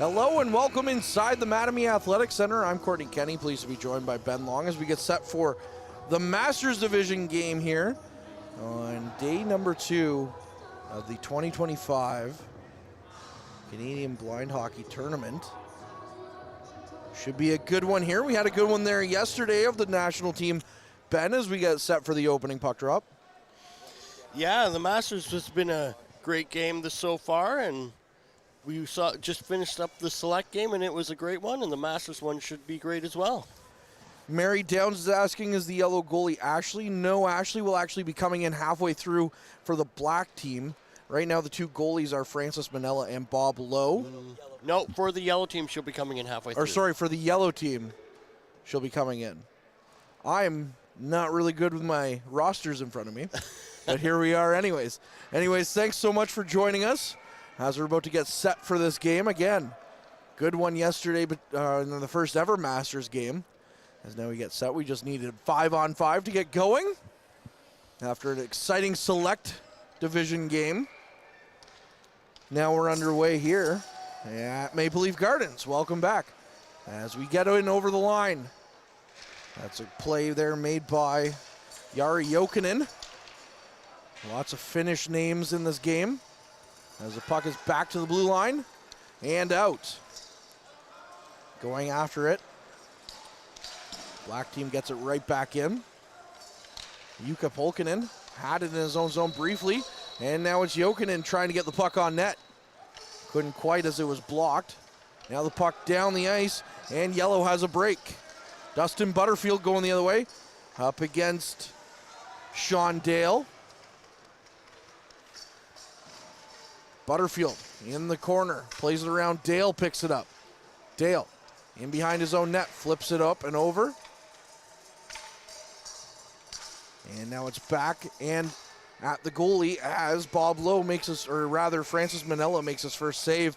Hello and welcome inside the Mattamy Athletic Center. I'm Courtney Kenny, pleased to be joined by Ben Long as we get set for the Masters Division game here on day number 2 of the 2025 Canadian Blind Hockey Tournament. Should be a good one here. We had a good one there yesterday of the national team. Ben, as we get set for the opening puck drop. Yeah, the Masters has been a great game so far, and we just finished up the select game, and it was a great one, and the Masters one should be great as well. Mary Downs is asking, is the yellow goalie Ashley? No, Ashley will actually be coming in halfway through for the black team. Right now, the two goalies are Francis Manella and Bob Lowe. No, for the yellow team, she'll be coming in halfway through. Or sorry, for the yellow team, she'll be coming in. I'm not really good with my rosters in front of me, but here we are anyways. Anyways, thanks so much for joining us as we're about to get set for this game. Again, good one yesterday, but in the first ever Masters game. As now we get set, we just needed 5-on-5 to get going after an exciting select division game. Now we're underway here at Maple Leaf Gardens. Welcome back as we get in over the line. That's a play there made by Jari Jokinen. Lots of Finnish names in this game. As the puck is back to the blue line and out. Going after it. Black team gets it right back in. Jukka Polkinen had it in his own zone briefly, and now it's Jokinen trying to get the puck on net. Couldn't quite as it was blocked. Now the puck down the ice, and Yellow has a break. Dustin Butterfield going the other way, up against Sean Dale. Butterfield in the corner, plays it around. Dale picks it up. Dale in behind his own net, flips it up and over. And now it's back and at the goalie as Bob Lowe makes us, or rather Francis Manella makes his first save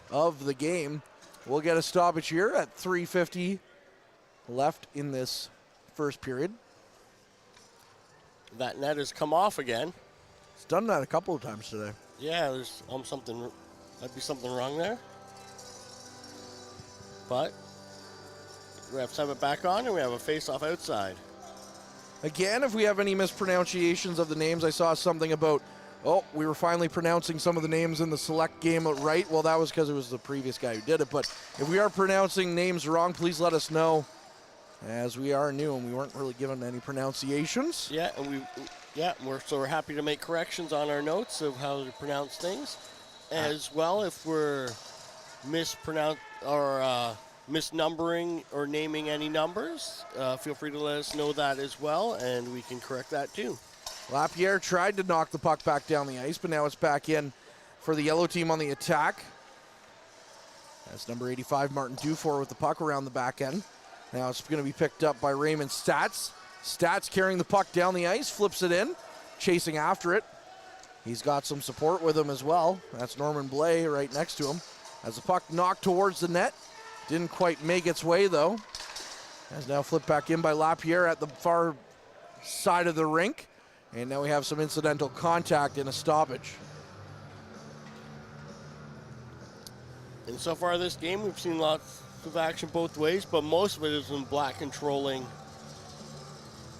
of the game. We'll get a stoppage here at 3:50 left in this first period. That net has come off again. It's done that a couple of times today. Yeah, there's something, might be something wrong there. But we have to have it back on, and we have a face-off outside. Again, if we have any mispronunciations of the names, I saw something about, we were finally pronouncing some of the names in the select game right. Well, that was because it was the previous guy who did it. But if we are pronouncing names wrong, please let us know, as we are new and we weren't really given any pronunciations. Yeah, and we're happy to make corrections on our notes of how to pronounce things, as well if we're misnumbering or naming any numbers. Feel free to let us know that as well, and we can correct that too. Lapierre tried to knock the puck back down the ice, but now it's back in for the yellow team on the attack. That's number 85, Martin Dufour, with the puck around the back end. Now it's going to be picked up by Raymond Stats. Stats carrying the puck down the ice, flips it in, chasing after it. He's got some support with him as well. That's Norman Blais right next to him. As the puck knocked towards the net, didn't quite make its way though. As now flipped back in by Lapierre at the far side of the rink. And now we have some incidental contact and a stoppage. And so far this game, we've seen lots of action both ways, but most of it is in Black controlling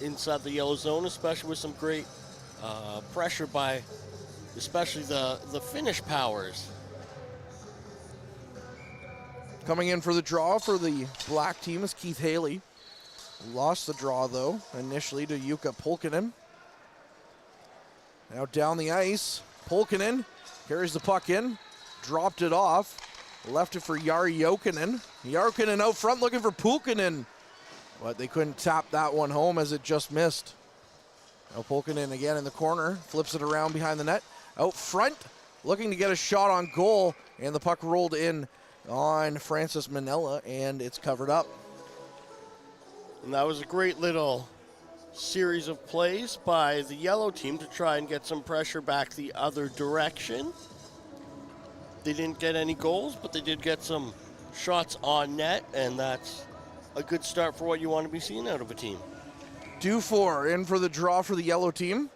inside the yellow zone, especially with some great pressure by especially the Finnish powers. Coming in for the draw for the black team is Keith Haley. Lost the draw, though, initially to Jukka Polkinen. Now down the ice, Polkinen carries the puck in, dropped it off, left it for Jari Jokinen. Jokinen out front looking for Pulkkinen, but they couldn't tap that one home as it just missed. Now Pulkkinen again in the corner, flips it around behind the net. Out front, looking to get a shot on goal, and the puck rolled in on Francis Manella, and it's covered up. And that was a great little series of plays by the yellow team to try and get some pressure back the other direction. They didn't get any goals, but they did get some shots on net, and that's a good start for what you want to be seeing out of a team. Dufour in for the draw for the yellow team.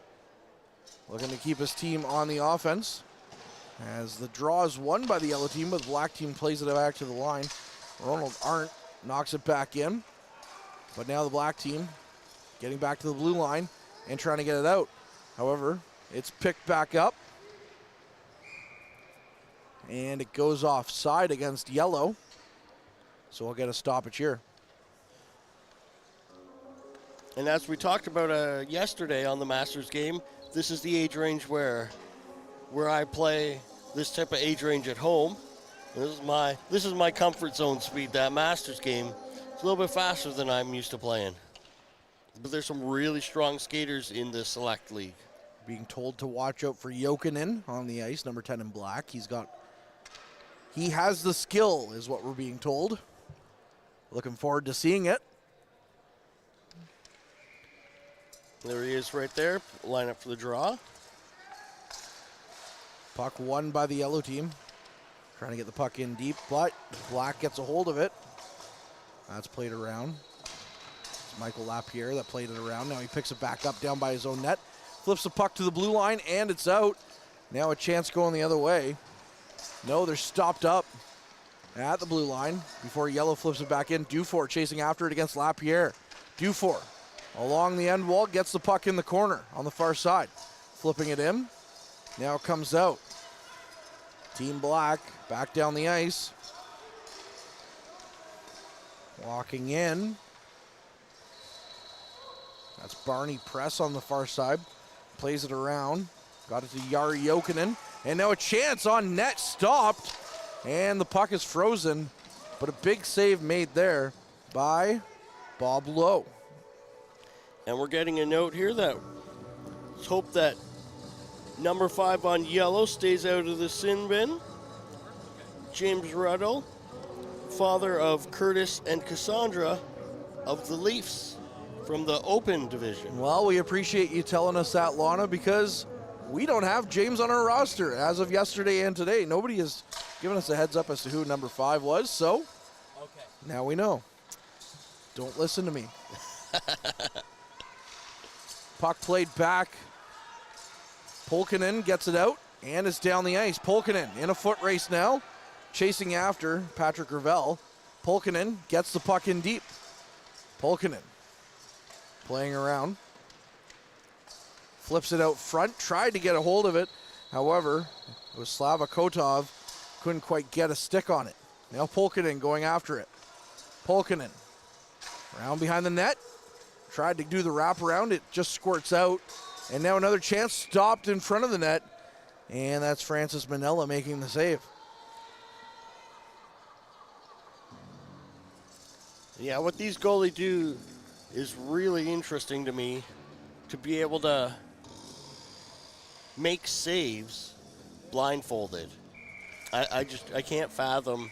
Looking to keep his team on the offense. As the draw is won by the yellow team, but the black team plays it back to the line. Ronald Arndt knocks it back in. But now the black team getting back to the blue line and trying to get it out. However, it's picked back up. And it goes offside against yellow. So we'll get a stoppage here. And as we talked about yesterday on the Masters game, this is the age range where I play this type of age range at home. This is my comfort zone speed. That Masters game is a little bit faster than I'm used to playing. But there's some really strong skaters in the Select League. Being told to watch out for Jokinen on the ice, number 10 in black. He has the skill, is what we're being told. Looking forward to seeing it. There he is right there. Line up for the draw. Puck won by the yellow team. Trying to get the puck in deep, but black gets a hold of it. That's played around. It's Michael Lapierre that played it around. Now he picks it back up down by his own net. Flips the puck to the blue line, and it's out. Now a chance going the other way. No, they're stopped up at the blue line before yellow flips it back in. Dufour chasing after it against Lapierre. Dufour along the end wall, gets the puck in the corner on the far side. Flipping it in. Now it comes out. Team Black back down the ice. Walking in. That's Barney Press on the far side. Plays it around. Got it to Jari Jokinen. And now a chance on net, stopped. And the puck is frozen. But a big save made there by Bob Lowe. And we're getting a note here that let's hope that number 5 on yellow stays out of the sin bin. James Ruddle, father of Curtis and Cassandra of the Leafs from the Open division. Well, we appreciate you telling us that, Lana, because we don't have James on our roster as of yesterday and today. Nobody has given us a heads up as to who number 5 was, so now we know. Don't listen to me. Puck played back. Polkinen gets it out and is down the ice. Polkinen in a foot race now, chasing after Patrick Gravel. Polkinen gets the puck in deep. Polkinen playing around. Flips it out front, tried to get a hold of it. However, it was Slava Kotov, couldn't quite get a stick on it. Now Polkinen going after it. Polkinen around behind the net. Tried to do the wraparound, it just squirts out. And now another chance, stopped in front of the net. And that's Francis Manella making the save. Yeah, what these goalies do is really interesting to me, to be able to make saves blindfolded. I can't fathom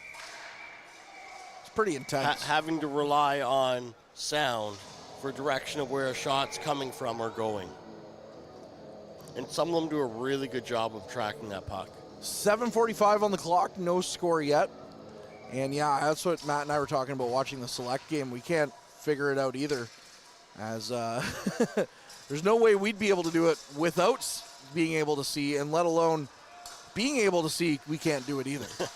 It's pretty intense. having to rely on sound for direction of where a shot's coming from or going. And some of them do a really good job of tracking that puck. 7:45 on the clock, no score yet. And yeah, that's what Matt and I were talking about watching the Select game. We can't figure it out either, as there's no way we'd be able to do it without being able to see, and let alone being able to see, we can't do it either.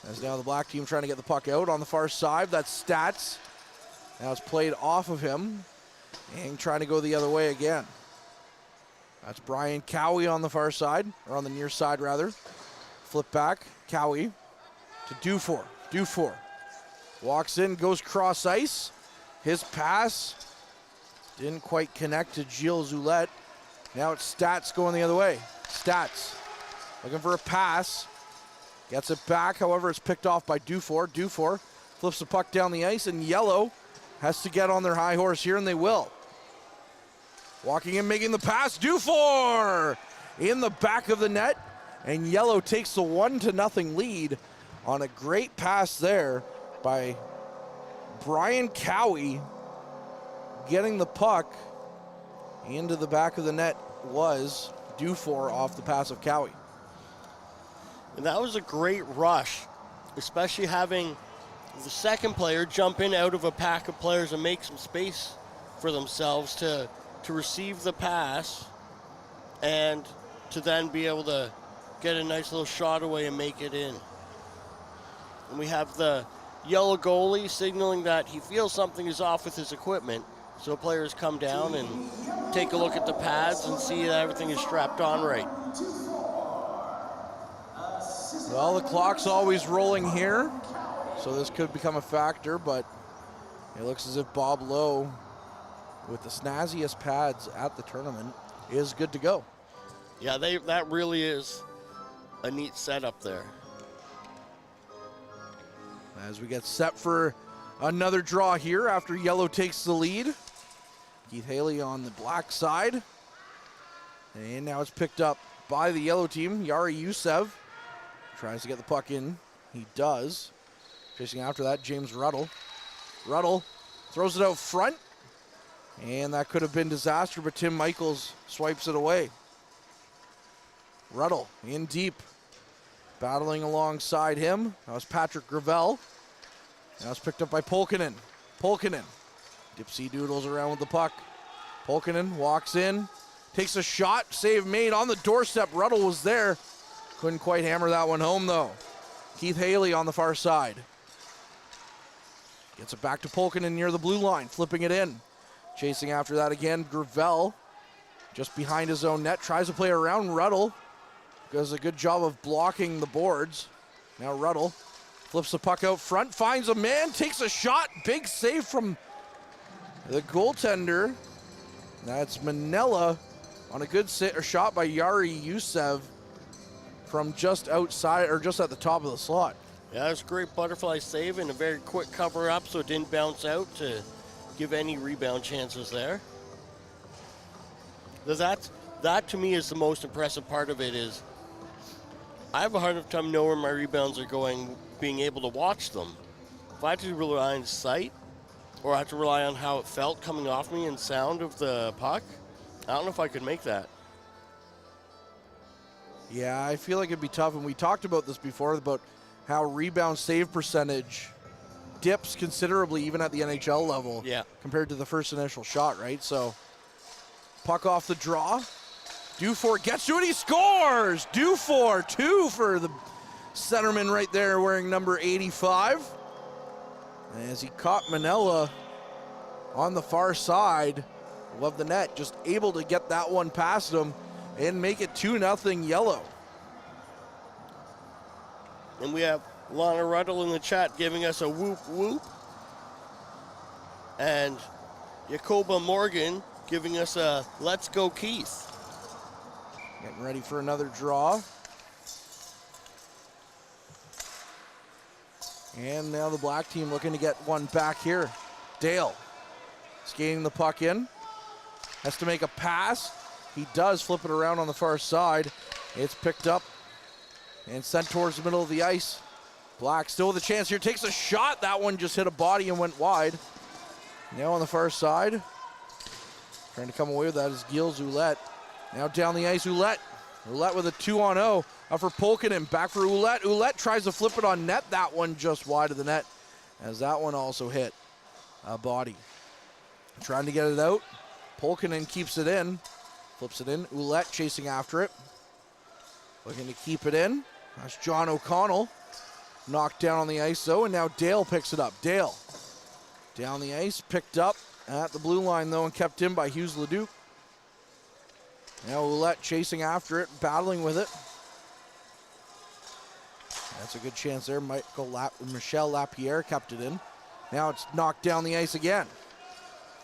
As now the black team trying to get the puck out on the far side. That's Stats. Now it's played off of him and trying to go the other way again. That's Brian Cowie on the far side, or on the near side rather. Flip back, Cowie to Dufour. Dufour walks in, goes cross ice. His pass didn't quite connect to Gilles Zulette. Now it's Stats going the other way. Stats looking for a pass. Gets it back, however, it's picked off by Dufour. Dufour flips the puck down the ice, and yellow has to get on their high horse here, and they will. Walking in, making the pass. Dufour in the back of the net, and yellow takes the 1-0 lead on a great pass there by Brian Cowie. Getting the puck into the back of the net was Dufour off the pass of Cowie. And that was a great rush, especially having the second player jump in out of a pack of players and make some space for themselves to receive the pass and to then be able to get a nice little shot away and make it in. And we have the yellow goalie signaling that he feels something is off with his equipment. So players come down and take a look at the pads and see that everything is strapped on right. Well, the clock's always rolling here, so this could become a factor, but it looks as if Bob Lowe, with the snazziest pads at the tournament, is good to go. Yeah, that really is a neat setup there. As we get set for another draw here after yellow takes the lead. Keith Haley on the black side. And now it's picked up by the yellow team. Yari Yusev tries to get the puck in. He does. Chasing after that, James Ruddle. Ruddle throws it out front. And that could have been disaster, but Tim Michaels swipes it away. Ruddle in deep. Battling alongside him. That was Patrick Gravel. Now it's picked up by Polkinen. Polkinen. Dipsy doodles around with the puck. Polkinen walks in. Takes a shot. Save made on the doorstep. Ruddle was there. Couldn't quite hammer that one home, though. Keith Haley on the far side. Gets it back to Polkinen near the blue line. Flipping it in. Chasing after that again. Gravel. Just behind his own net. Tries to play around Ruddle. Does a good job of blocking the boards. Now Ruddle flips the puck out front, finds a man, takes a shot. Big save from the goaltender. That's Manella on a good shot by Yari Yusev from just outside, or just at the top of the slot. Yeah, that's a great butterfly save and a very quick cover up so it didn't bounce out to give any rebound chances there. That to me is the most impressive part of it is I have a hard time knowing where my rebounds are going, being able to watch them. If I have to rely on sight, or I have to rely on how it felt coming off me and sound of the puck, I don't know if I could make that. Yeah, I feel like it'd be tough, and we talked about this before, about how rebound save percentage dips considerably even at the NHL level compared to the first initial shot, right? So, puck off the draw. Dufour gets to it, he scores! Dufour, 2 for the centerman right there wearing number 85. As he caught Manella on the far side of the net, just able to get that one past him and make it 2-0 yellow. And we have Lana Ruddle in the chat giving us a whoop whoop. And Jacoba Morgan giving us a let's go Keith. Getting ready for another draw. And now the black team looking to get one back here. Dale skating the puck in. Has to make a pass. He does flip it around on the far side. It's picked up and sent towards the middle of the ice. Black still with a chance here. Takes a shot. That one just hit a body and went wide. Now on the far side. Trying to come away with that is Gilles Ouellette. Now down the ice, Ouellette. Ouellette with a 2-on-0. Up for Polkinen, back for Ouellette. Ouellette tries to flip it on net. That one just wide of the net, as that one also hit a body. Trying to get it out. Polkinen keeps it in. Flips it in. Ouellette chasing after it. Looking to keep it in. That's John O'Connell. Knocked down on the ice, though, and now Dale picks it up. Dale down the ice, picked up at the blue line, though, and kept in by Hughes Leduc. Now Ouellette chasing after it, battling with it. That's a good chance there. Michel Lapierre kept it in. Now it's knocked down the ice again.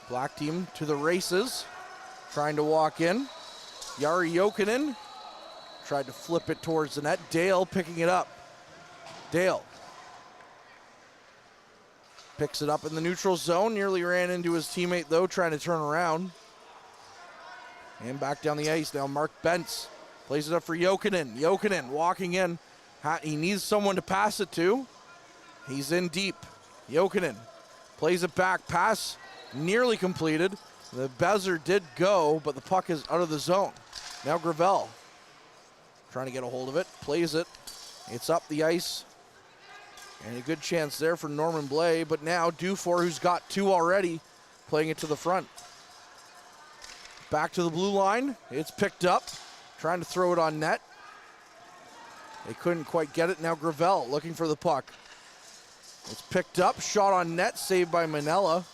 Black team to the races. Trying to walk in. Jari Jokinen tried to flip it towards the net. Dale picking it up. Dale picks it up in the neutral zone. Nearly ran into his teammate, though, trying to turn around. And back down the ice now, Mark Bentz plays it up for Jokinen. Jokinen walking in. He needs someone to pass it to. He's in deep. Jokinen plays it back. Pass nearly completed. The buzzer did go, but the puck is out of the zone. Now Gravel trying to get a hold of it. Plays it. It's up the ice. And a good chance there for Norman Blais, but now Dufour, who's got 2 already, playing it to the front. Back to the blue line. It's picked up. Trying to throw it on net. They couldn't quite get it. Now Gravel looking for the puck. It's picked up, shot on net, saved by Manella.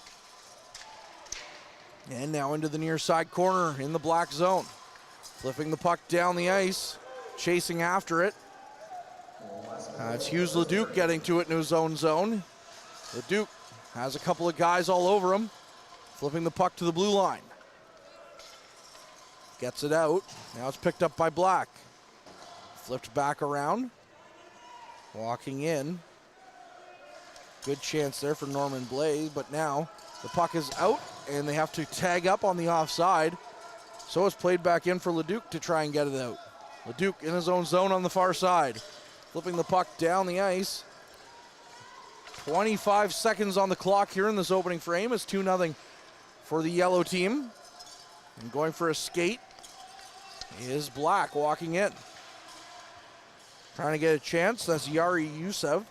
And now into the near side corner in the black zone. Flipping the puck down the ice, chasing after it. It's Hughes Leduc getting to it in his own zone. Leduc has a couple of guys all over him. Flipping the puck to the blue line. Gets it out. Now it's picked up by Black. Flipped back around. Walking in. Good chance there for Norman Blaze, but now the puck is out and they have to tag up on the offside. So it's played back in for Leduc to try and get it out. Leduc in his own zone on the far side. Flipping the puck down the ice. 25 seconds on the clock here in this opening frame. It's 2-0 for the yellow team. And going for a skate is Black walking in. Trying to get a chance. That's Yari Yusev.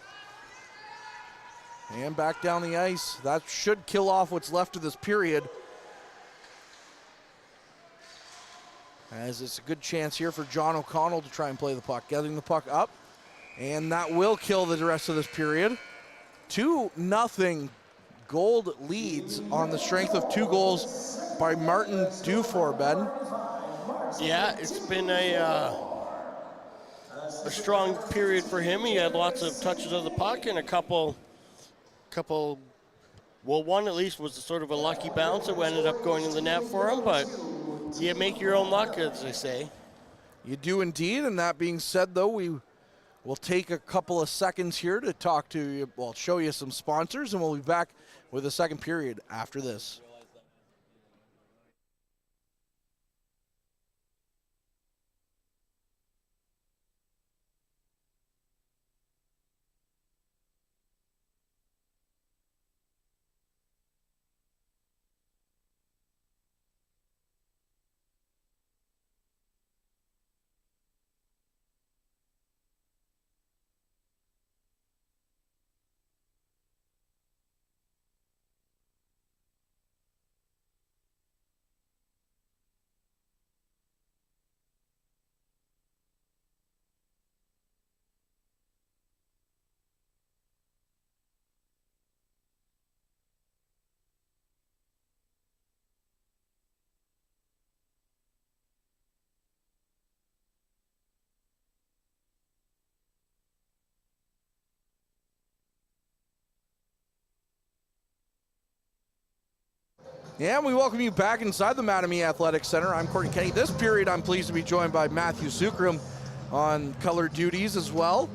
And back down the ice. That should kill off what's left of this period. As it's a good chance here for John O'Connell to try and play the puck. Getting the puck up. And that will kill the rest of this period. 2-0 Gold leads on the strength of 2 goals by Martin Dufour, Ben. Yeah, it's been a strong period for him. He had lots of touches of the puck and a couple, well, one at least was sort of a lucky bounce that ended up going in the net for him, but you make your own luck, as they say. You do indeed, and that being said, though, we'll take a couple of seconds here to talk to you, well, show you some sponsors, and we'll be back with the second period after this. Yeah, and we welcome you back inside the Mattamy Athletic Center. I'm Courtney Kenny. This period, I'm pleased to be joined by Matthew Sukram on color duties as well.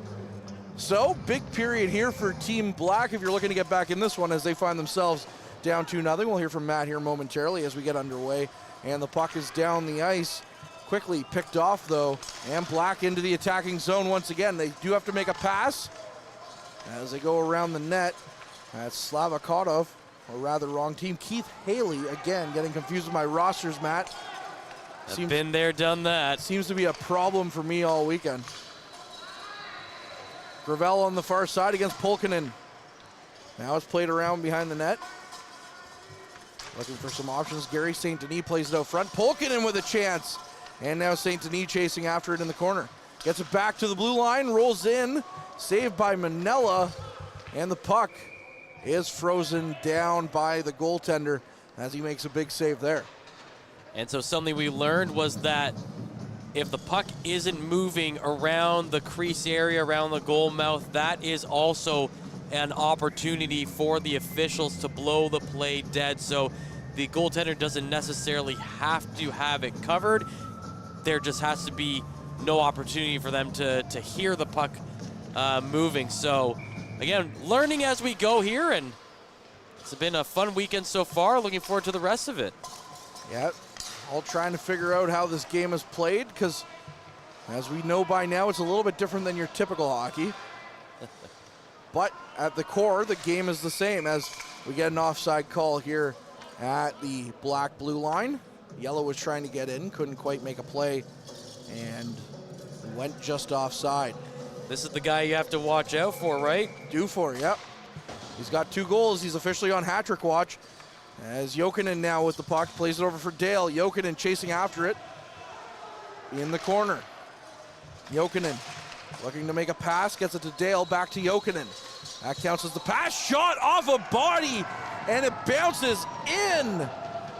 So, big period here for Team Black if you're looking to get back in this one as they find themselves down 2-0. We'll hear from Matt here momentarily as we get underway. And the puck is down the ice. Quickly picked off, though, and Black into the attacking zone once again. They do have to make a pass as they go around the net. That's Slavakotov. Or rather, wrong team. Keith Haley, again, getting confused with my rosters, Matt. I've been there, done that. Seems to be a problem for me all weekend. Gravel on the far side against Pulkkinen. Now it's played around behind the net. Looking for some options. Gary St. Denis plays it out front. Pulkkinen with a chance. And now St. Denis chasing after it in the corner. Gets it back to the blue line, rolls in. Saved by Manella. And the puck is frozen down by the goaltender as he makes a big save there. And so something we learned was that if the puck isn't moving around the crease area, around the goal mouth, that is also an opportunity for the officials to blow the play dead. So the goaltender doesn't necessarily have to have it covered. There just has to be no opportunity for them to hear the puck moving. So again, learning as we go here, and it's been a fun weekend so far. Looking forward to the rest of it. Yeah, all trying to figure out how this game is played, because as we know by now, it's a little bit different than your typical hockey. But at the core, the game is the same as we get an offside call here at the black-blue line. Yellow was trying to get in, couldn't quite make a play, and went just offside. This is the guy you have to watch out for, right? Dufour, yep. He's got 2 goals. He's officially on hat-trick watch. As Jokinen now with the puck, plays it over for Dale. Jokinen chasing after it in the corner. Jokinen looking to make a pass, gets it to Dale, back to Jokinen. That counts as the pass, shot off a body, and it bounces in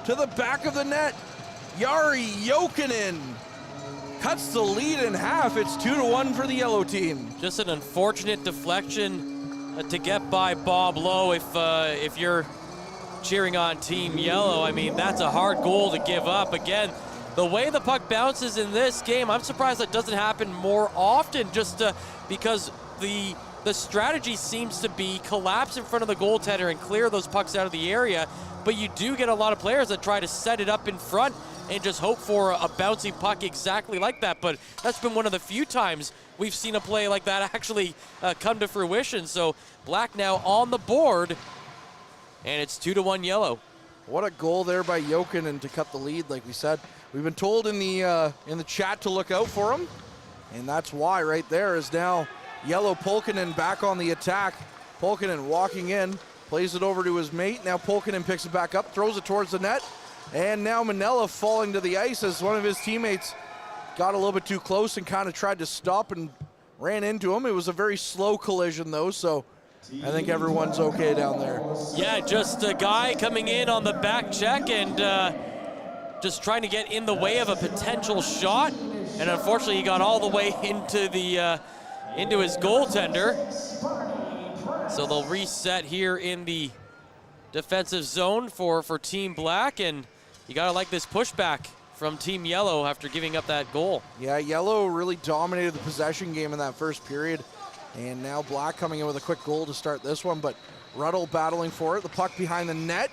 to the back of the net. Jari Jokinen cuts the lead in half. It's 2-1 for the yellow team. Just an unfortunate deflection to get by Bob Lowe. If you're cheering on Team Yellow, I mean, that's a hard goal to give up. Again, the way the puck bounces in this game, I'm surprised that doesn't happen more often, just because the strategy seems to be collapse in front of the goaltender and clear those pucks out of the area. But you do get a lot of players that try to set it up in front and just hope for a bouncing puck exactly like that. But that's been one of the few times we've seen a play like that actually come to fruition. So Black now on the board, and it's 2-1 Yellow. What a goal there by Jokinen to cut the lead, like we said. We've been told in the chat to look out for him, and that's why right there is now Yellow Pulkkinen back on the attack. Pulkkinen walking in, plays it over to his mate. Now Pulkkinen picks it back up, throws it towards the net, and now Manella falling to the ice as one of his teammates got a little bit too close and kind of tried to stop and ran into him. It was a very slow collision though, so I think everyone's okay down there. Yeah, just a guy coming in on the back check and just trying to get in the way of a potential shot, and unfortunately he got all the way into his goaltender. So they'll reset here in the defensive zone for Team Black, and you gotta like this pushback from Team Yellow after giving up that goal. Yeah, Yellow really dominated the possession game in that first period, and now Black coming in with a quick goal to start this one, but Ruddle battling for it, the puck behind the net,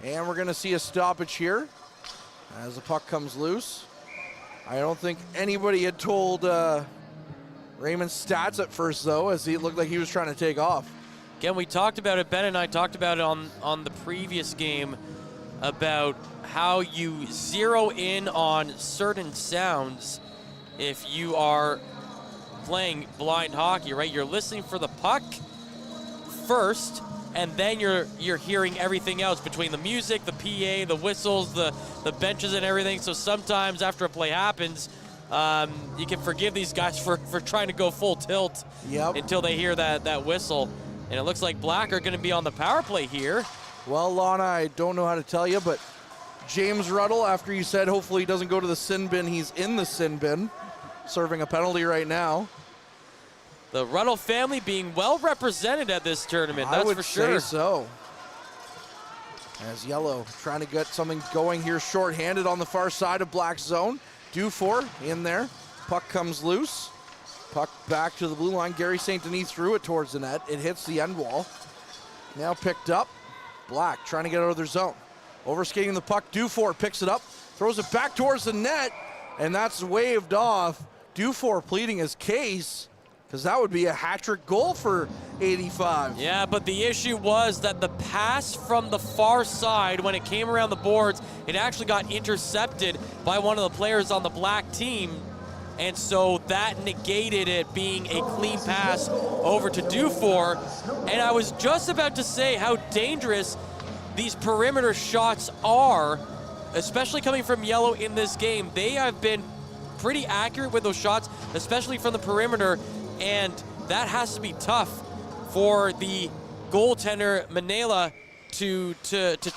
and we're gonna see a stoppage here as the puck comes loose. I don't think anybody had told Raymond stats at first though, as he looked like he was trying to take off. Again, we talked about it, Ben and I talked about it on the previous game, about how you zero in on certain sounds if you are playing blind hockey, right? You're listening for the puck first, and then you're hearing everything else between the music, the PA, the whistles, the benches and everything. So sometimes after a play happens, you can forgive these guys for trying to go full tilt until they hear that whistle. And it looks like Black are going to be on the power play here. Well, Lana, I don't know how to tell you, but James Ruddle, after you said hopefully he doesn't go to the sin bin, he's in the sin bin, serving a penalty right now. The Ruddle family being well represented at this tournament, that's for sure. I would say so. As Yellow trying to get something going here, shorthanded on the far side of Black's zone. Dufour in there. Puck comes loose. Puck back to the blue line. Gary St. Denis threw it towards the net. It hits the end wall. Now picked up. Black trying to get out of their zone. Overskating the puck. Dufour picks it up, throws it back towards the net, and that's waved off. Dufour pleading his case, because that would be a hat-trick goal for 85. Yeah, but the issue was that the pass from the far side, when it came around the boards, it actually got intercepted by one of the players on the Black team, and so that negated it being a clean pass over to Dufour. And I was just about to say how dangerous these perimeter shots are, especially coming from Yellow in this game. They have been pretty accurate with those shots, especially from the perimeter, and that has to be tough for the goaltender Manela to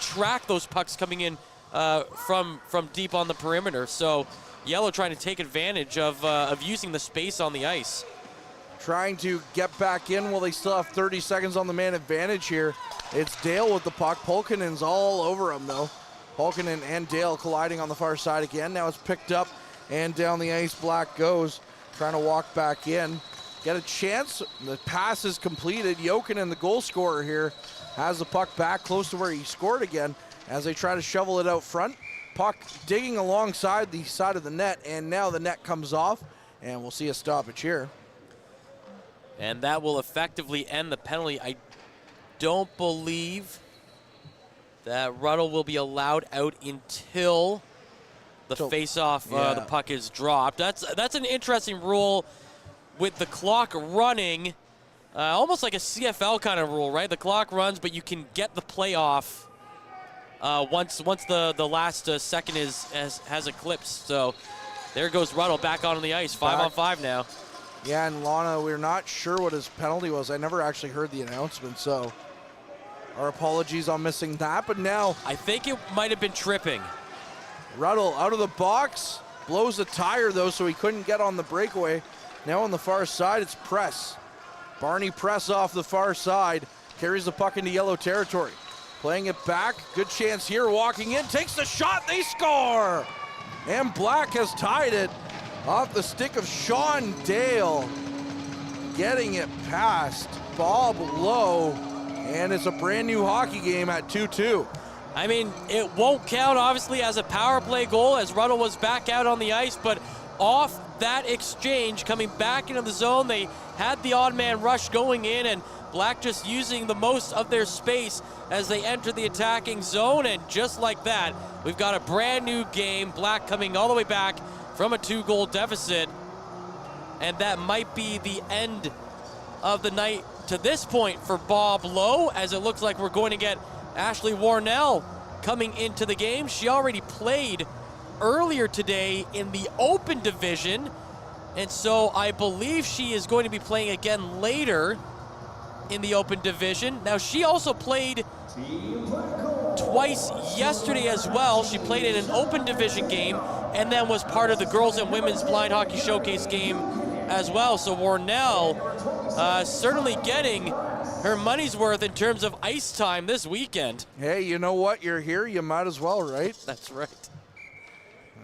track those pucks coming in from deep on the perimeter. So Yellow trying to take advantage of using the space on the ice. Trying to get back in while they still have 30 seconds on the man advantage here. It's Dale with the puck. Pulkkinen's all over him though. Pulkkinen and Dale colliding on the far side again. Now it's picked up and down the ice. Black goes, trying to walk back in. Get a chance. The pass is completed. Jokinen, the goal scorer here, has the puck back close to where he scored again as they try to shovel it out front. Puck digging alongside the side of the net, and now the net comes off, and we'll see a stoppage here. And that will effectively end the penalty. I don't believe that Ruddle will be allowed out until the face-off, the puck is dropped. That's an interesting rule with the clock running, almost like a CFL kind of rule, right? The clock runs, but you can get the play off once the last second has eclipsed. So there goes Ruddle back on the ice, 5-on-5 now. Yeah, and Lana, we're not sure what his penalty was. I never actually heard the announcement, so our apologies on missing that. But now I think it might have been tripping. Ruddle out of the box, blows a tire though, so he couldn't get on the breakaway. Now on the far side, it's Press. Barney Press off the far side, carries the puck into yellow territory. Playing it back, good chance here, walking in, takes the shot, they score! And Black has tied it off the stick of Sean Dale. Getting it past Bob Lowe, and it's a brand new hockey game at 2-2. I mean, it won't count, obviously, as a power play goal as Ruddle was back out on the ice, but off that exchange, coming back into the zone, they had the odd man rush going in, and Black just using the most of their space as they enter the attacking zone, and just like that, we've got a brand new game. Black coming all the way back from a 2-goal deficit, and that might be the end of the night to this point for Bob Lowe, as it looks like we're going to get Ashley Warnell coming into the game. She already played earlier today in the open division, and so I believe she is going to be playing again later in the open division. Now, she also played twice yesterday as well. She played in an open division game and then was part of the girls and women's blind hockey showcase game as well. So Warnell certainly getting her money's worth in terms of ice time this weekend. Hey, you know what? You're here, you might as well, right? That's right.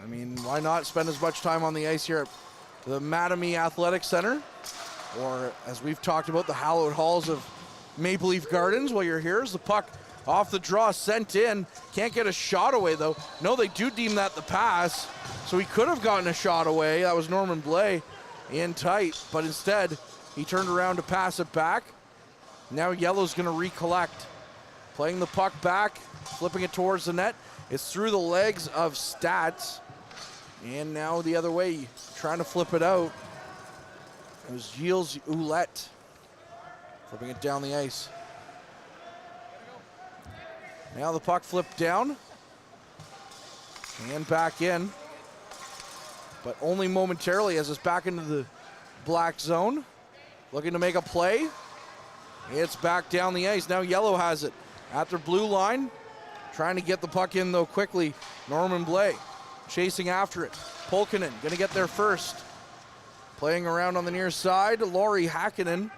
I mean, why not spend as much time on the ice here at the Mattamy Athletic Center, or as we've talked about, the hallowed halls of Maple Leaf Gardens while you're here. As the puck off the draw, sent in. Can't get a shot away, though. No, they do deem that the pass, so he could have gotten a shot away. That was Norman Blais in tight, but instead, he turned around to pass it back. Now Yellow's going to recollect. Playing the puck back, flipping it towards the net. It's through the legs of Stats. And now the other way, trying to flip it out. It was Gilles Ouellette flipping it down the ice. Now the puck flipped down and back in, but only momentarily as it's back into the black zone. Looking to make a play. It's back down the ice. Now Yellow has it at their blue line. Trying to get the puck in though quickly. Norman Blais chasing after it. Polkinen gonna get there first. Playing around on the near side, Laurie Hakkinen.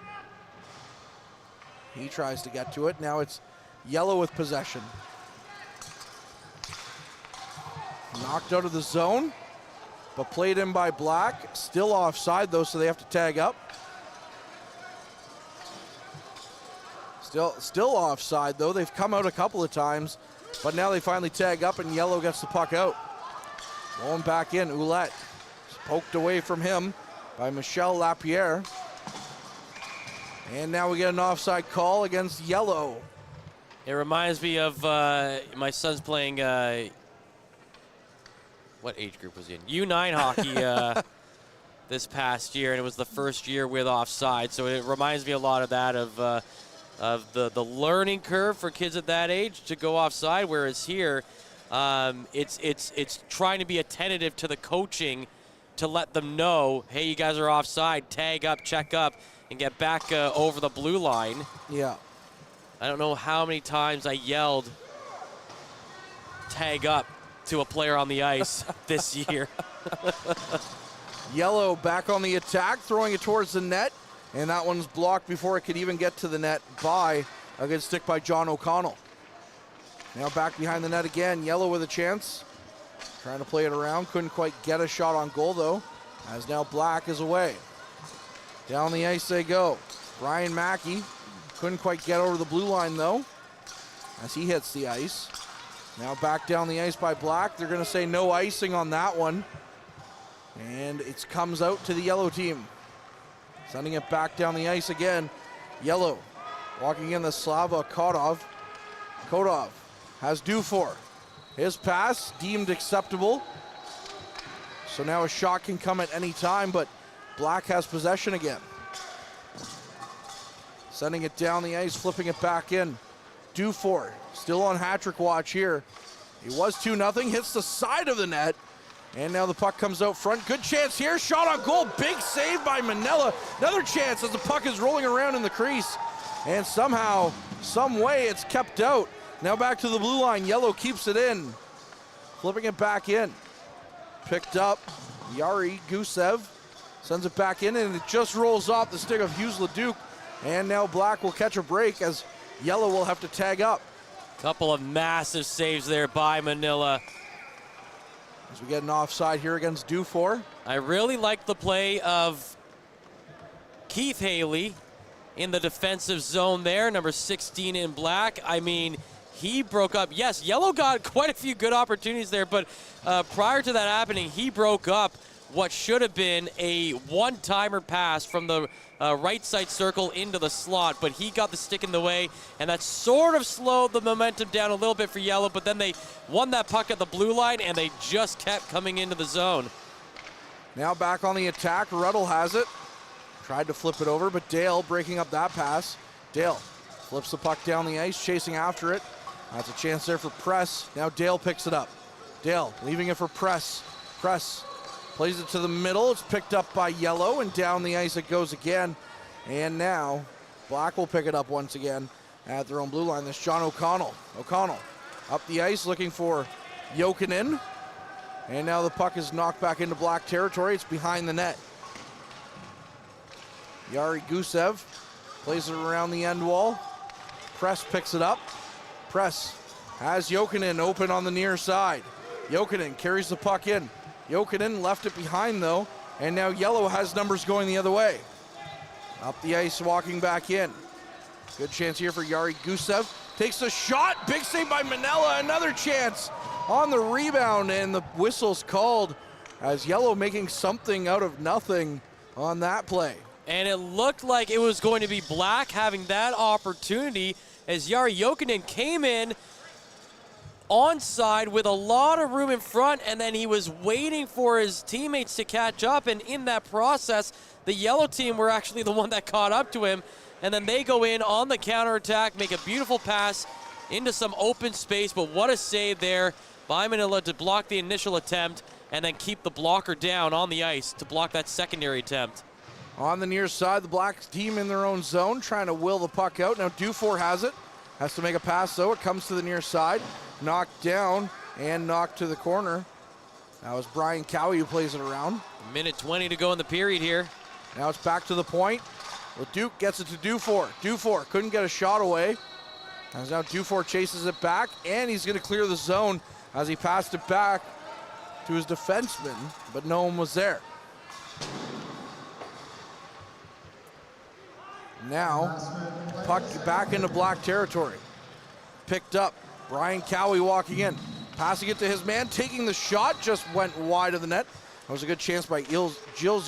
He tries to get to it. Now it's Yellow with possession. Knocked out of the zone, but played in by Black. Still offside though, so they have to tag up. Still offside though. They've come out a couple of times, but now they finally tag up and Yellow gets the puck out. Going back in, Ouellette. Poked away from him by Michelle Lapierre. And now we get an offside call against Yellow. It reminds me of my son's playing, what age group was he in? U9 hockey this past year, and it was the first year with offside. So it reminds me a lot of that, of the learning curve for kids at that age to go offside, whereas here it's trying to be attentive to the coaching to let them know, hey, you guys are offside, tag up, check up, and get back over the blue line. Yeah. I don't know how many times I yelled tag up to a player on the ice this year. Yellow back on the attack, throwing it towards the net, and that one's blocked before it could even get to the net by a good stick by John O'Connell. Now back behind the net again, Yellow with a chance. Trying to play it around, couldn't quite get a shot on goal though, as now Black is away. Down the ice they go. Brian Mackey couldn't quite get over the blue line though, as he hits the ice. Now back down the ice by Black. They're gonna say no icing on that one. And it comes out to the Yellow team. Sending it back down the ice again. Yellow walking in the Slava Kodov. Kodov has Dufour. His pass deemed acceptable. So now a shot can come at any time, but Black has possession again. Sending it down the ice, flipping it back in. Dufour still on hat-trick watch here. It was 2-0, hits the side of the net, And now the puck comes out front. Good chance here. Shot on goal. Big save by Manila. Another chance as the puck is rolling around in the crease. And somehow, some way, it's kept out. Now back to the blue line. Yellow keeps it in. Flipping it back in. Picked up. Yari Gusev sends it back in, and it just rolls off the stick of Hughes Leduc. And now Black will catch a break as Yellow will have to tag up. Couple of massive saves there by Manila. As we get an offside here against Dufour. I really like the play of Keith Haley in the defensive zone there, number 16 in black. I mean, he broke up. Yes, Yellow got quite a few good opportunities there, but prior to that happening, he broke up what should have been a one-timer pass from the right side circle into the slot, but he got the stick in the way, and that sort of slowed the momentum down a little bit for Yellow, but then they won that puck at the blue line, and they just kept coming into the zone. Now back on the attack. Ruddle has it. Tried to flip it over, but Dale breaking up that pass. Dale flips the puck down the ice, chasing after it. That's a chance there for Press. Now Dale picks it up. Dale leaving it for Press. Press plays it to the middle. It's picked up by Yellow, and down the ice it goes again. And now Black will pick it up once again at their own blue line. This John O'Connell. O'Connell up the ice looking for Jokinen. And now the puck is knocked back into Black territory. It's behind the net. Yari Gusev plays it around the end wall. Press picks it up. Press has Jokinen open on the near side. Jokinen carries the puck in. Jokinen left it behind though, and now Yellow has numbers going the other way. Up the ice, walking back in. Good chance here for Yari Gusev. Takes a shot, big save by Manila, another chance on the rebound, and the whistle's called as Yellow making something out of nothing on that play. And it looked like it was going to be Black having that opportunity as Yari Jokinen came in onside with a lot of room in front, and then he was waiting for his teammates to catch up, and in that process, the Yellow team were actually the one that caught up to him, and then they go in on the counterattack, make a beautiful pass into some open space, but what a save there by Manila to block the initial attempt and then keep the blocker down on the ice to block that secondary attempt. On the near side, the Black team in their own zone, trying to will the puck out. Now Dufour has it. Has to make a pass, though. It comes to the near side. Knocked down and knocked to the corner. That was Brian Cowie who plays it around. Minute 20 to go in the period here. Now it's back to the point. Leduc gets it to Dufour. Dufour couldn't get a shot away. As now Dufour chases it back, and he's going to clear the zone as he passed it back to his defenseman, but no one was there. Now, puck back into Black territory. Picked up. Brian Cowie walking in. Passing it to his man. Taking the shot. Just went wide of the net. That was a good chance by Gilles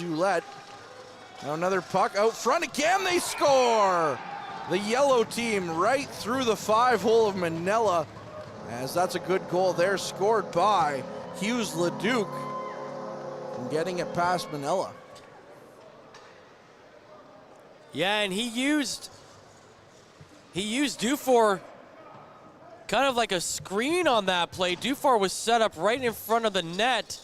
Ouellette. Now another puck out front again. They score! The Yellow team right through the 5-hole of Manila. As that's a good goal there. Scored by Hughes Leduc. And getting it past Manila. Yeah, and he used Dufour kind of like a screen on that play. Dufour was set up right in front of the net.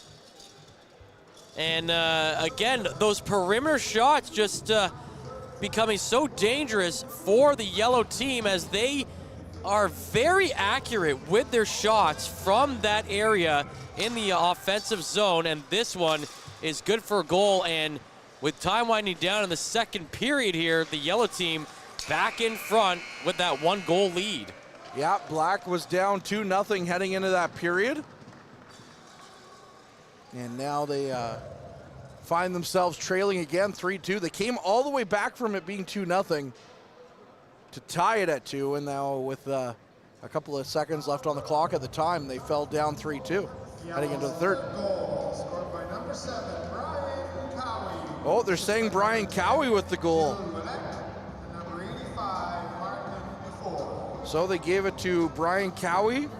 And again, those perimeter shots just becoming so dangerous for the Yellow team as they are very accurate with their shots from that area in the offensive zone. And this one is good for a goal. And with time winding down in the second period here, the Yellow team back in front with that 1-goal lead. Yeah, Black was down 2-0 heading into that period. And now they find themselves trailing again 3-2. They came all the way back from it being 2-0 to tie it at 2. And now with a couple of seconds left on the clock at the time, they fell down 3-2 heading into the third. Oh, they're saying Brian Cowie with the goal. So they gave it to Brian Cowie.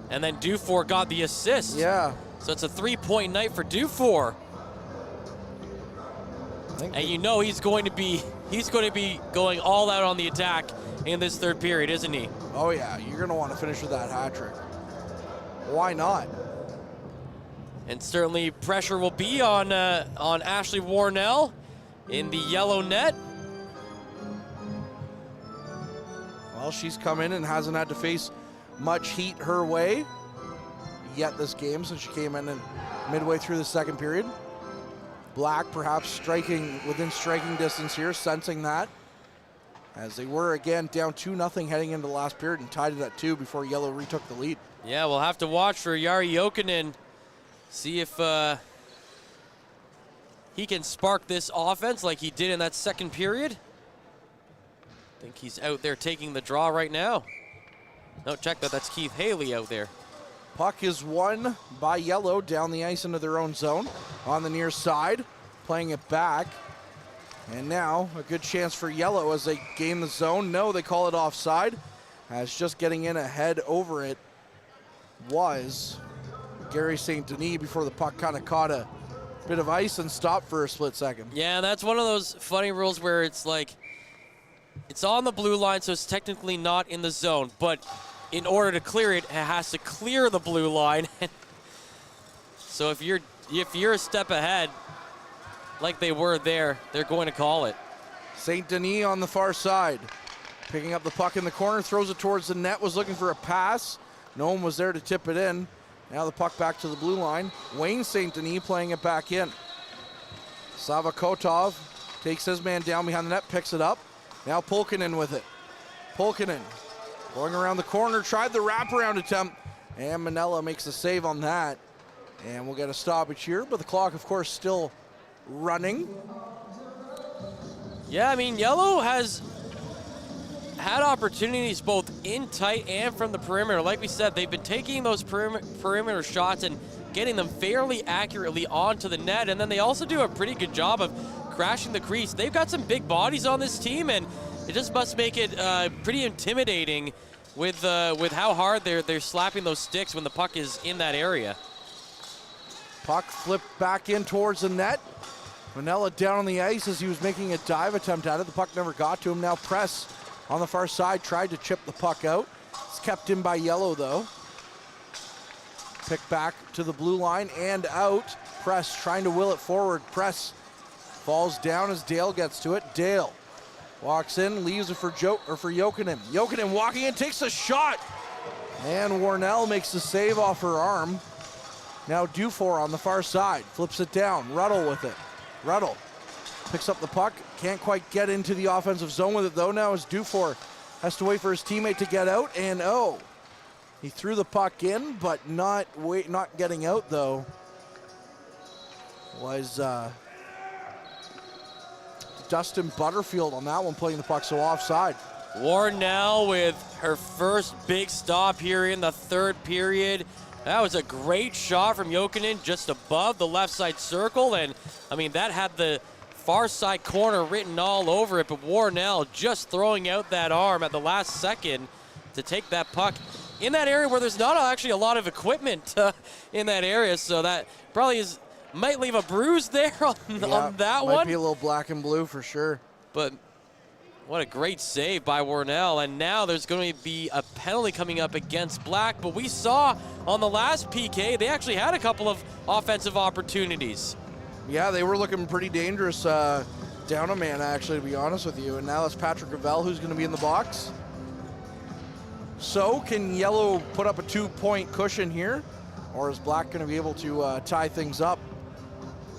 And then Dufour got the assist. Yeah. So it's a 3-point night for Dufour. And you know he's going to be going all out on the attack in this third period, isn't he? Oh yeah, you're going to want to finish with that hat trick. Why not? And certainly pressure will be on Ashley Warnell in the yellow net. Well, she's come in and hasn't had to face much heat her way yet this game since she came in and midway through the second period. Black perhaps striking within striking distance here, sensing that, as they were again down 2-0 heading into the last period and tied it at 2 before Yellow retook the lead. Yeah, we'll have to watch for Jari Jokinen, see if he can spark this offense like he did in that second period. I think he's out there taking the draw right now. No, check that, that's Keith Haley out there. Puck is won by Yellow down the ice into their own zone on the near side, playing it back. And now a good chance for Yellow as they gain the zone. No, they call it offside, as just getting in ahead over it was Gary St. Denis before the puck kind of caught a bit of ice and stopped for a split second. Yeah, that's one of those funny rules where it's like, it's on the blue line, so it's technically not in the zone, but in order to clear it, it has to clear the blue line. So if you're a step ahead, like they were there, they're going to call it. St. Denis on the far side, picking up the puck in the corner, throws it towards the net, was looking for a pass. No one was there to tip it in. Now the puck back to the blue line. Wayne St. Denis playing it back in. Sava Kotov takes his man down behind the net, picks it up. Now Pulkkinen with it. Pulkkinen going around the corner, tried the wraparound attempt, and Manella makes the save on that. And we'll get a stoppage here, but the clock, of course, still running. Yeah, I mean, Yellow has had opportunities both in tight and from the perimeter. Like we said, they've been taking those perimeter shots and getting them fairly accurately onto the net, and then they also do a pretty good job of crashing the crease. They've got some big bodies on this team, and it just must make it pretty intimidating with how hard they're slapping those sticks when the puck is in that area. Puck flipped back in towards the net. Manella down on the ice as he was making a dive attempt at it. The puck never got to him. Now Press on the far side tried to chip the puck out. It's kept in by Yellow though. Picked back to the blue line and out. Press trying to will it forward. Press falls down as Dale gets to it. Dale walks in, leaves it for Jokinen. Jokinen walking in, takes a shot. And Warnell makes the save off her arm. Now Dufour on the far side, flips it down. Ruddle with it. Ruddle picks up the puck, can't quite get into the offensive zone with it though. Now as Dufour has to wait for his teammate to get out, and he threw the puck in, but not getting out though. Was Dustin Butterfield on that one, playing the puck, so offside. Warnell with her first big stop here in the third period. That was a great shot from Jokinen just above the left side circle, and I mean that had the far side corner written all over it, but Warnell just throwing out that arm at the last second to take that puck in that area where there's not actually a lot of equipment in that area, so that probably might leave a bruise there on that one. Might be a little black and blue for sure. But what a great save by Warnell, and now there's going to be a penalty coming up against Black, but we saw on the last PK, they actually had a couple of offensive opportunities. Yeah, they were looking pretty dangerous down a man, actually, to be honest with you, and now it's Patrick Gravel who's going to be in the box. So, can Yellow put up a 2-point cushion here, or is Black going to be able to tie things up?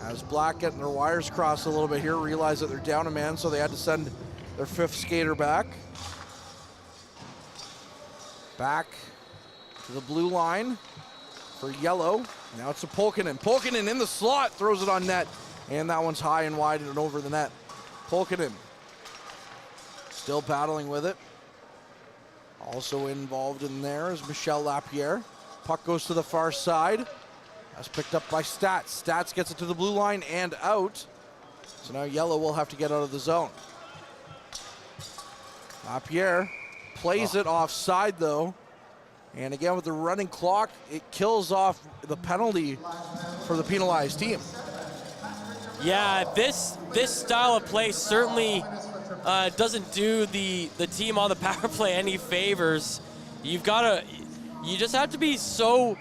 As Black getting their wires crossed a little bit here, realize that they're down a man, so they had to send their fifth skater back. Back to the blue line for Yellow. Now it's to Pulkkinen. Pulkkinen in the slot, throws it on net, and that one's high and wide and over the net. Pulkkinen still battling with it. Also involved in there is Michelle Lapierre. Puck goes to the far side. That's picked up by Stats. Stats gets it to the blue line and out. So now Yellow will have to get out of the zone. Lapierre plays it offside though. And again with the running clock, it kills off the penalty for the penalized team. Yeah, this style of play certainly doesn't do the team on the power play any favors. You just have to be so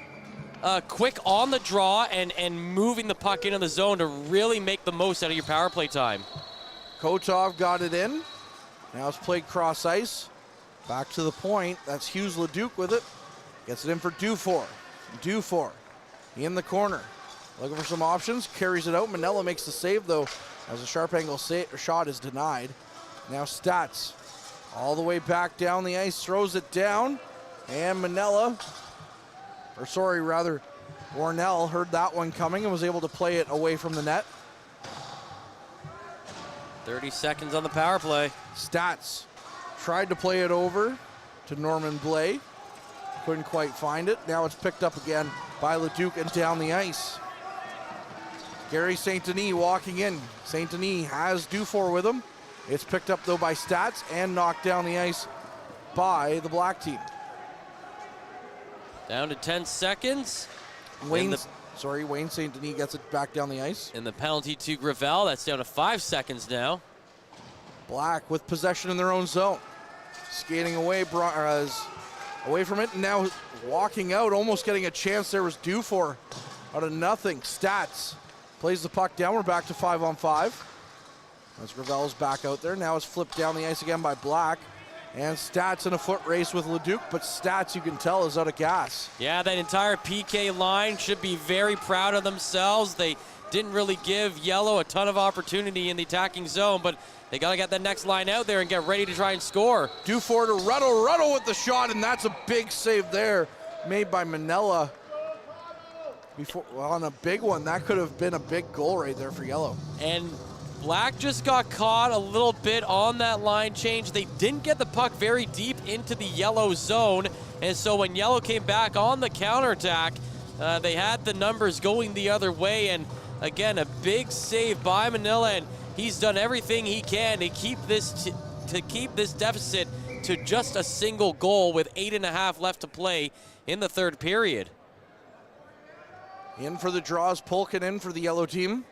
quick on the draw and moving the puck into the zone to really make the most out of your power play time. Kotov got it in. Now it's played cross ice. Back to the point. That's Hughes Leduc with it. Gets it in for Dufour. Dufour in the corner. Looking for some options. Carries it out. Manella makes the save, though, as a sharp angle shot is denied. Now Stats all the way back down the ice. Throws it down. And Manella, or sorry, rather, Warnell heard that one coming and was able to play it away from the net. 30 seconds on the power play. Stats tried to play it over to Norman Blais. Couldn't quite find it. Now it's picked up again by Leduc and down the ice. Gary St. Denis walking in. St. Denis has Dufour with him. It's picked up though by Stats and knocked down the ice by the black team. Down to 10 seconds. Wayne St. Denis gets it back down the ice. And the penalty to Gravel. That's down to 5 seconds now. Black with possession in their own zone. Skating away, away from it, and now walking out, almost getting a chance there was Dufour out of nothing. Stats plays the puck down. We're back to 5-on-5. As Gravel's back out there. Now it's flipped down the ice again by Black. And Stats in a foot race with Leduc, but Stats, you can tell, is out of gas. Yeah, that entire PK line should be very proud of themselves. They didn't really give Yellow a ton of opportunity in the attacking zone, but they got to get that next line out there and get ready to try and score. Dufour to Ruddle with the shot, and that's a big save there made by Manella. On a big one, that could have been a big goal right there for Yellow. And Black just got caught a little bit on that line change. They didn't get the puck very deep into the Yellow zone, and so when Yellow came back on the counterattack, they had the numbers going the other way, and again, a big save by Manila, and he's done everything he can to keep this deficit to just a single goal with 8.5 left to play in the third period. In for the draws, Polkin in for the Yellow team.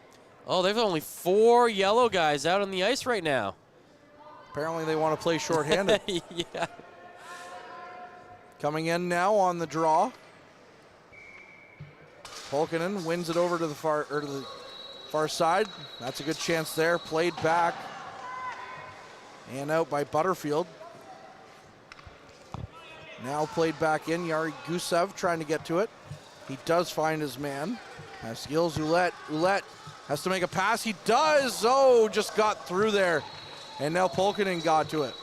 Oh, there's only 4 Yellow guys out on the ice right now. Apparently they want to play shorthanded. Yeah. Coming in now on the draw. Polkinen wins it over to the far side. That's a good chance there. Played back and out by Butterfield. Now played back in. Yari Gusev trying to get to it. He does find his man. Has skills. Ouellette has to make a pass. He does. Oh, just got through there. And now Polkinen got to it.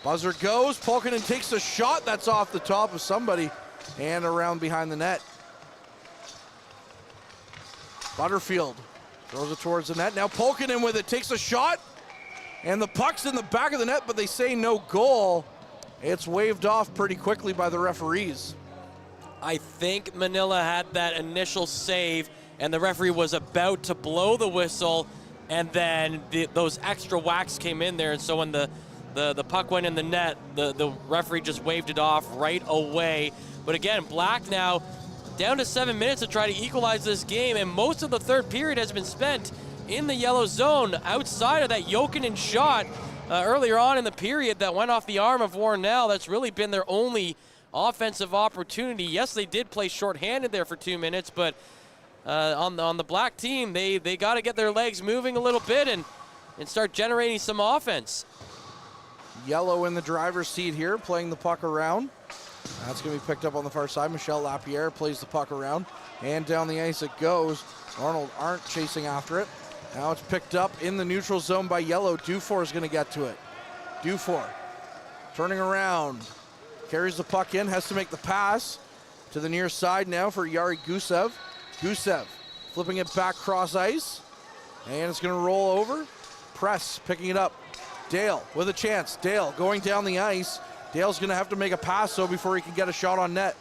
Buzzer goes. Polkinen takes a shot. That's off the top of somebody and around behind the net. Butterfield throws it towards the net. Now Polkinen with it. Takes a shot. And the puck's in the back of the net, but they say no goal. It's waved off pretty quickly by the referees. I think Manila had that initial save, and the referee was about to blow the whistle, and then those extra whacks came in there, and so when the puck went in the net, the referee just waved it off right away. But again, Black now down to 7 minutes to try to equalize this game, and most of the third period has been spent in the Yellow zone outside of that Jokinen shot earlier on in the period that went off the arm of Warnell. That's really been their only offensive opportunity. Yes, they did play shorthanded there for 2 minutes, but on the Black team, they got to get their legs moving a little bit and start generating some offense. Yellow in the driver's seat here, playing the puck around. That's going to be picked up on the far side. Michel Lapierre plays the puck around, and down the ice it goes. Arnold Arndt chasing after it. Now it's picked up in the neutral zone by Yellow. Dufour is going to get to it. Dufour turning around. Carries the puck in, has to make the pass to the near side now for Yari Gusev. Gusev flipping it back cross ice, and it's going to roll over. Press picking it up. Dale with a chance. Dale going down the ice. Dale's going to have to make a pass though before he can get a shot on net.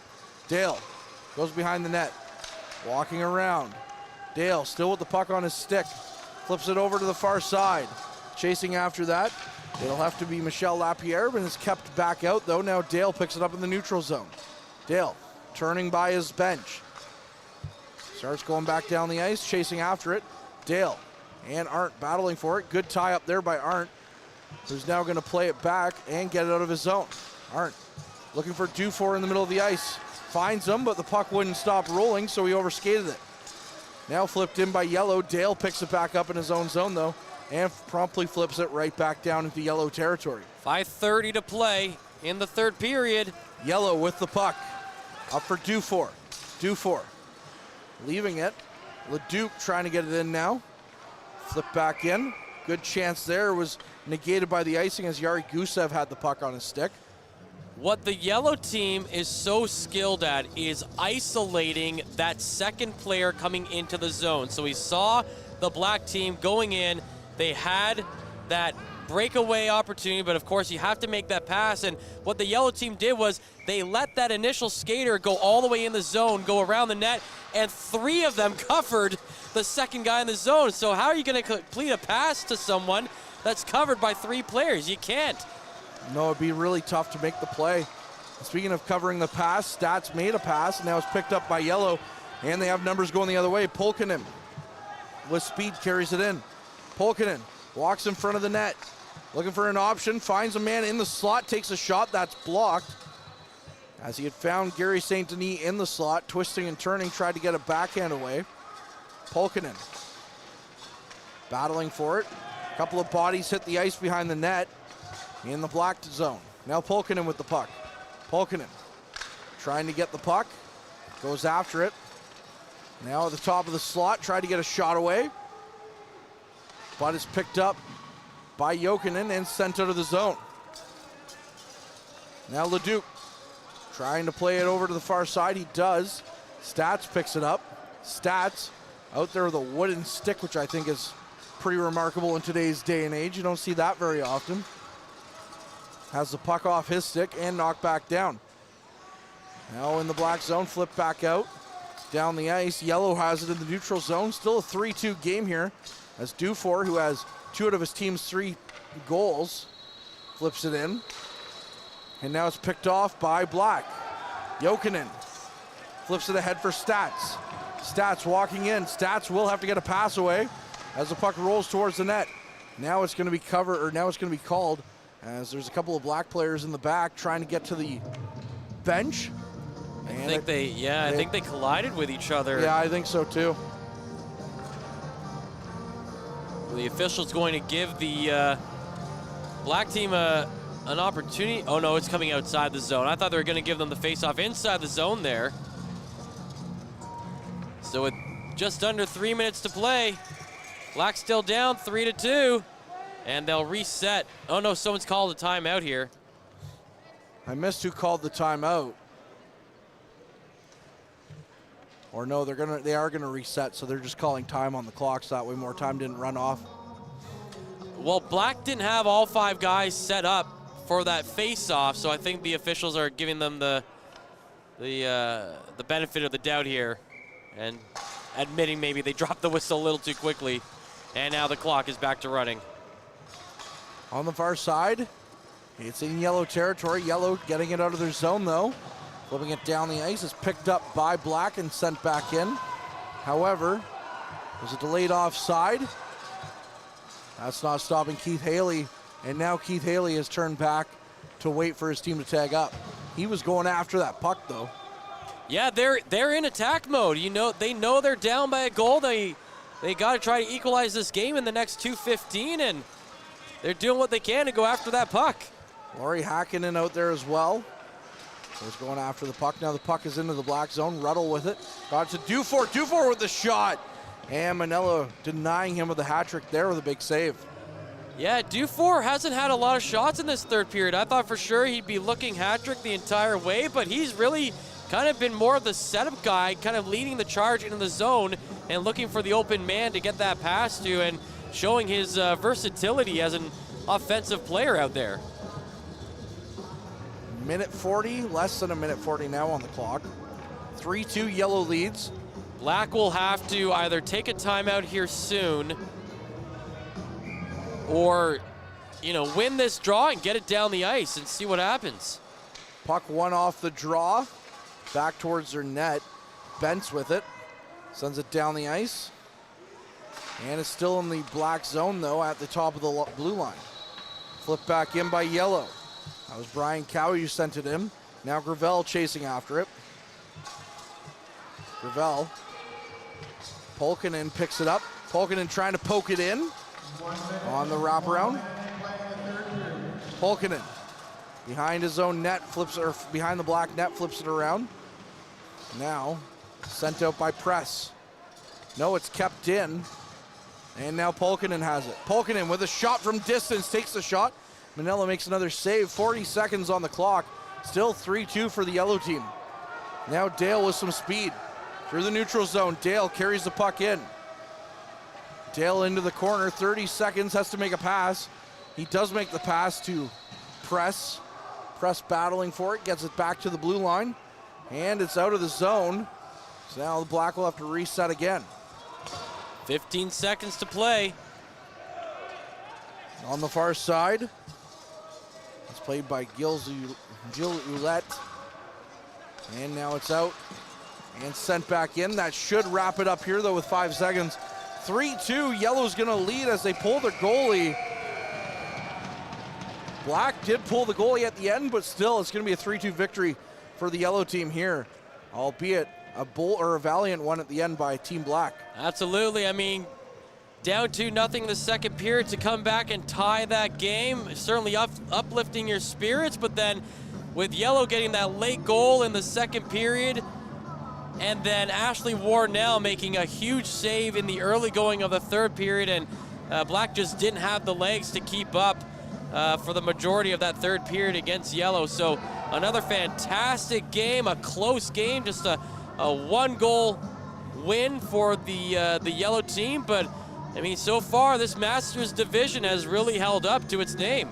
Dale goes behind the net, walking around. Dale still with the puck on his stick, flips it over to the far side. Chasing after that. It'll have to be Michel Lapierre, but it's kept back out, though. Now Dale picks it up in the neutral zone. Dale turning by his bench. Starts going back down the ice, chasing after it. Dale and Arndt battling for it. Good tie up there by Arndt, who's now going to play it back and get it out of his zone. Arndt Looking for Dufour in the middle of the ice. Finds him, but the puck wouldn't stop rolling, so he overskated it. Now flipped in by Yellow. Dale picks it back up in his own zone, though, and promptly flips it right back down into Yellow territory. 5:30 to play in the third period. Yellow with the puck. Up for Dufour. Dufour leaving it. Leduc trying to get it in now. Flip back in. Good chance there, was negated by the icing as Yari Gusev had the puck on his stick. What the Yellow team is so skilled at is isolating that second player coming into the zone. So we saw the Black team going in. They had that breakaway opportunity, but of course you have to make that pass. And what the Yellow team did was they let that initial skater go all the way in the zone, go around the net, and 3 of them covered the second guy in the zone. So how are you going to complete a pass to someone that's covered by 3 players? You can't. No, it'd be really tough to make the play. Speaking of covering the pass, Stats made a pass, and now it's picked up by Yellow, and they have numbers going the other way. Polkinen with speed carries it in. Polkinen walks in front of the net, looking for an option, finds a man in the slot, takes a shot that's blocked. As he had found Gary St. Denis in the slot, twisting and turning, tried to get a backhand away. Polkinen battling for it. A couple of bodies hit the ice behind the net in the Black zone. Now Polkinen with the puck. Polkinen trying to get the puck, goes after it. Now at the top of the slot, tried to get a shot away, but is picked up by Jokinen and sent out of the zone. Now Leduc trying to play it over to the far side. He does. Stats picks it up. Stats out there with a wooden stick, which I think is pretty remarkable in today's day and age. You don't see that very often. Has the puck off his stick and knocked back down. Now in the Black zone, flip back out. Down the ice, Yellow has it in the neutral zone. Still a 3-2 game here as Dufour, who has 2 out of his team's 3 goals, flips it in. And now it's picked off by Black. Jokinen flips it ahead for Stats. Stats walking in. Stats will have to get a pass away as the puck rolls towards the net. Now it's going to be called as there's a couple of Black players in the back trying to get to the bench. I think they collided with each other. Yeah, I think so too. The official's going to give the Black team an opportunity. Oh no, it's coming outside the zone. I thought they were going to give them the face-off inside the zone there. So with just under 3 minutes to play, Black still down 3-2, and they'll reset. Oh no, someone's called a timeout here. I missed who called the timeout. Or no, they are gonna reset, so they're just calling time on the clock so that way more time didn't run off. Well, Black didn't have all 5 guys set up for that face-off, so I think the officials are giving them the benefit of the doubt here and admitting maybe they dropped the whistle a little too quickly, and now the clock is back to running. On the far side, it's in Yellow territory. Yellow getting it out of their zone though. Flipping it down the ice, is picked up by Black and sent back in. However, there's a delayed offside. That's not stopping Keith Haley, and now Keith Haley has turned back to wait for his team to tag up. He was going after that puck though. Yeah, they're in attack mode. You know, they know they're down by a goal. They got to try to equalize this game in the next 2:15, and they're doing what they can to go after that puck. Laurie Hakkinen out there as well. He's going after the puck. Now the puck is into the Black zone. Ruddle with it. Got to Dufour. Dufour with the shot. And Manella denying him with a hat trick there with a big save. Yeah, Dufour hasn't had a lot of shots in this third period. I thought for sure he'd be looking hat trick the entire way, but he's really kind of been more of the setup guy, kind of leading the charge into the zone and looking for the open man to get that pass to, and showing his versatility as an offensive player out there. Minute 40, less than a minute 40 now on the clock. 3-2 Yellow leads. Black will have to either take a timeout here soon or, win this draw and get it down the ice and see what happens. Puck one off the draw, back towards their net. Bentz with it, sends it down the ice. And it's still in the Black zone though at the top of the blue line. Flipped back in by Yellow. That was Brian Cowie who sent it in. Now Gravel chasing after it. Gravel. Polkinen picks it up. Polkinen trying to poke it in on the wraparound. Polkinen behind his own net, flips or behind the black net, flips it around. Now sent out by Press. No, it's kept in. And now Polkinen has it. Polkinen with a shot from distance, takes the shot. Manila makes another save, 40 seconds on the clock. Still 3-2 for the yellow team. Now Dale with some speed. Through the neutral zone, Dale carries the puck in. Dale into the corner, 30 seconds, has to make a pass. He does make the pass to Press. Press battling for it, gets it back to the blue line. And it's out of the zone. So now the Black will have to reset again. 15 seconds to play. On the far side, it's played by Gil Ouellette. And now it's out and sent back in. That should wrap it up here, though, with 5 seconds. 3-2, Yellow's gonna lead as they pull their goalie. Black did pull the goalie at the end, but still, it's gonna be a 3-2 victory for the Yellow team here, albeit a valiant one at the end by Team Black. Absolutely. I mean, down 2-0 in the second period to come back and tie that game, certainly uplifting your spirits, but then with Yellow getting that late goal in the second period, and then Ashley Warnell making a huge save in the early going of the third period, and Black just didn't have the legs to keep up for the majority of that third period against Yellow. So another fantastic game, a close game, just a one-goal win for the Yellow team. But I mean, so far this Masters division has really held up to its name.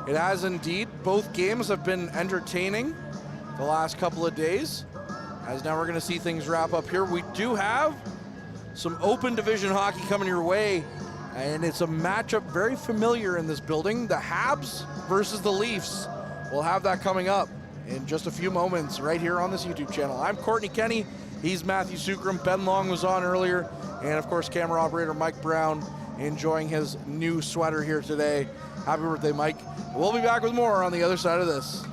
It has indeed. Both games have been entertaining the last couple of days. As now we're going to see things wrap up here. We do have some open division hockey coming your way, and it's a matchup very familiar in this building. The Habs versus the Leafs. We'll have that coming up in just a few moments right here on this YouTube channel. I'm Courtney Kenny. He's Matthew Sukram. Ben Long was on earlier. And of course, camera operator Mike Brown enjoying his new sweater here today. Happy birthday, Mike. We'll be back with more on the other side of this.